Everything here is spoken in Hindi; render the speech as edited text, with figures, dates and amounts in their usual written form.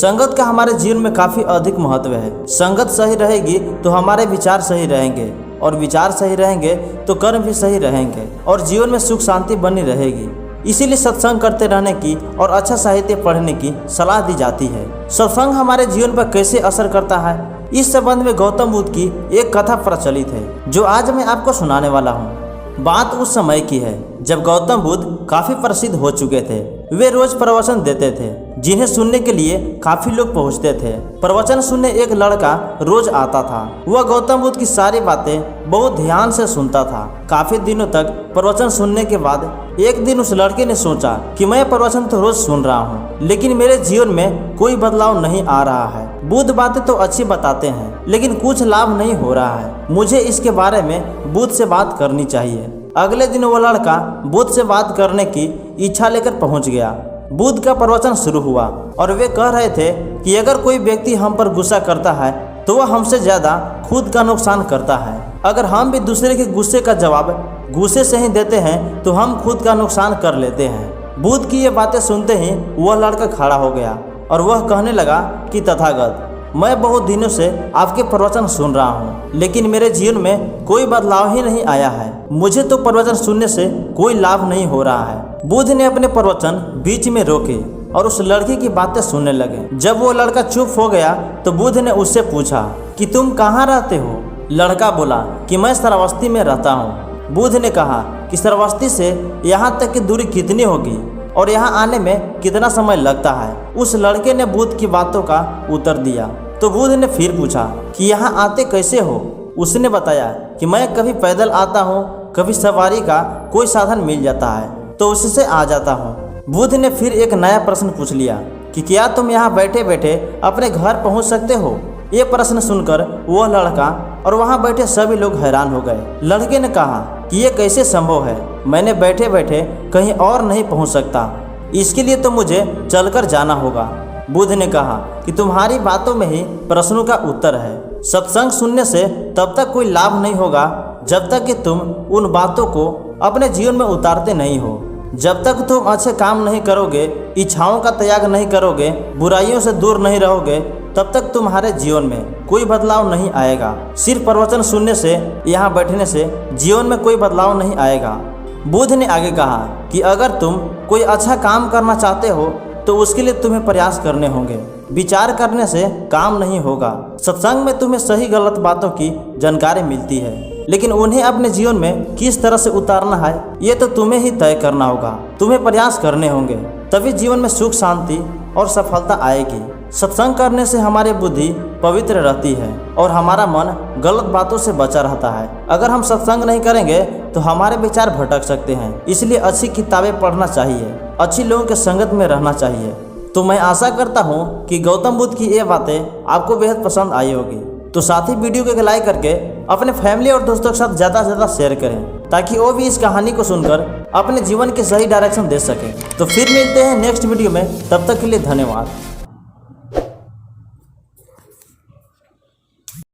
संगत का हमारे जीवन में काफी अधिक महत्व है। संगत सही रहेगी तो हमारे विचार सही रहेंगे, और विचार सही रहेंगे तो कर्म भी सही रहेंगे, और जीवन में सुख शांति बनी रहेगी। इसीलिए सत्संग करते रहने की और अच्छा साहित्य पढ़ने की सलाह दी जाती है। सत्संग हमारे जीवन पर कैसे असर करता है, इस संबंध में गौतम बुद्ध की एक कथा प्रचलित है जो आज मैं आपको सुनाने वाला हूँ। बात उस समय की है जब गौतम बुद्ध काफी प्रसिद्ध हो चुके थे। वे रोज प्रवचन देते थे जिन्हें सुनने के लिए काफी लोग पहुंचते थे। प्रवचन सुनने एक लड़का रोज आता था। वह गौतम बुद्ध की सारी बातें बहुत ध्यान से सुनता था। काफी दिनों तक प्रवचन सुनने के बाद एक दिन उस लड़के ने सोचा कि मैं प्रवचन तो रोज सुन रहा हूँ, लेकिन मेरे जीवन में कोई बदलाव नहीं आ रहा है। बुद्ध बातें तो अच्छी बताते हैं, लेकिन कुछ लाभ नहीं हो रहा है। मुझे इसके बारे में बुद्ध से बात करनी चाहिए। अगले दिन वो लड़का बुद्ध से बात करने की इच्छा लेकर पहुंच गया। बुद्ध का प्रवचन शुरू हुआ और वे कह रहे थे कि अगर कोई व्यक्ति हम पर गुस्सा करता है तो वह हमसे ज्यादा खुद का नुकसान करता है। अगर हम भी दूसरे के गुस्से का जवाब गुस्से से ही देते हैं तो हम खुद का नुकसान कर लेते हैं। बुद्ध की ये बातें सुनते ही वह लड़का खड़ा हो गया और वह कहने लगा कि तथागत, मैं बहुत दिनों से आपके प्रवचन सुन रहा हूँ, लेकिन मेरे जीवन में कोई बदलाव ही नहीं आया है। मुझे तो प्रवचन सुनने से कोई लाभ नहीं हो रहा है। बुद्ध ने अपने प्रवचन बीच में रोके और उस लड़के की बातें सुनने लगे। जब वो लड़का चुप हो गया तो बुद्ध ने उससे पूछा कि तुम कहाँ रहते हो। लड़का बोला कि मैं श्रावस्ती में रहता हूँ। बुद्ध ने कहा कि श्रावस्ती से यहाँ तक की दूरी कितनी होगी और यहाँ आने में कितना समय लगता है। उस लड़के ने बुद्ध की बातों का उत्तर दिया। तो बुद्ध ने फिर पूछा कि यहाँ आते कैसे हो। उसने बताया कि मैं कभी पैदल आता हूँ, कभी सवारी का कोई साधन मिल जाता है तो उससे आ जाता हूँ। बुद्ध ने फिर एक नया प्रश्न पूछ लिया कि क्या तुम यहाँ बैठे बैठे अपने घर पहुँच सकते हो। ये प्रश्न सुनकर वह लड़का और वहाँ बैठे सभी लोग हैरान हो गए। लड़के ने कहा कि ये कैसे संभव है, मैंने बैठे बैठे कहीं और नहीं पहुँच सकता, इसके लिए तो मुझे चलकर जाना होगा। बुद्ध ने कहा कि तुम्हारी बातों में ही प्रश्नों का उत्तर है। सत्संग सुनने से तब तक कोई लाभ नहीं होगा जब तक कि तुम उन बातों को अपने जीवन में उतारते नहीं हो। जब तक तुम अच्छे काम नहीं करोगे, इच्छाओं का त्याग नहीं करोगे, बुराइयों से दूर नहीं रहोगे, तब तक तुम्हारे जीवन में कोई बदलाव नहीं आएगा। सिर्फ प्रवचन सुनने से, यहाँ बैठने से जीवन में कोई बदलाव नहीं आएगा। बुद्ध ने आगे कहा कि अगर तुम कोई अच्छा काम करना चाहते हो तो उसके लिए तुम्हें प्रयास करने होंगे। विचार करने से काम नहीं होगा। सत्संग में तुम्हें सही गलत बातों की जानकारी मिलती है, लेकिन उन्हें अपने जीवन में किस तरह से उतारना है ये तो तुम्हें ही तय करना होगा। तुम्हें प्रयास करने होंगे, तभी जीवन में सुख शांति और सफलता आएगी। सत्संग करने से हमारी बुद्धि पवित्र रहती है और हमारा मन गलत बातों से बचा रहता है। अगर हम सत्संग नहीं करेंगे तो हमारे विचार भटक सकते हैं। इसलिए अच्छी किताबें पढ़ना चाहिए, अच्छी लोगों के संगत में रहना चाहिए। तो मैं आशा करता हूँ कि गौतम बुद्ध की ये बातें आपको बेहद पसंद आई होगी। तो साथ ही वीडियो को लाइक करके अपने फैमिली और दोस्तों के साथ ज़्यादा से ज़्यादा शेयर करें, ताकि वो भी इस कहानी को सुनकर अपने जीवन के सही डायरेक्शन दे सके। तो फिर मिलते हैं नेक्स्ट वीडियो में, तब तक के लिए धन्यवाद।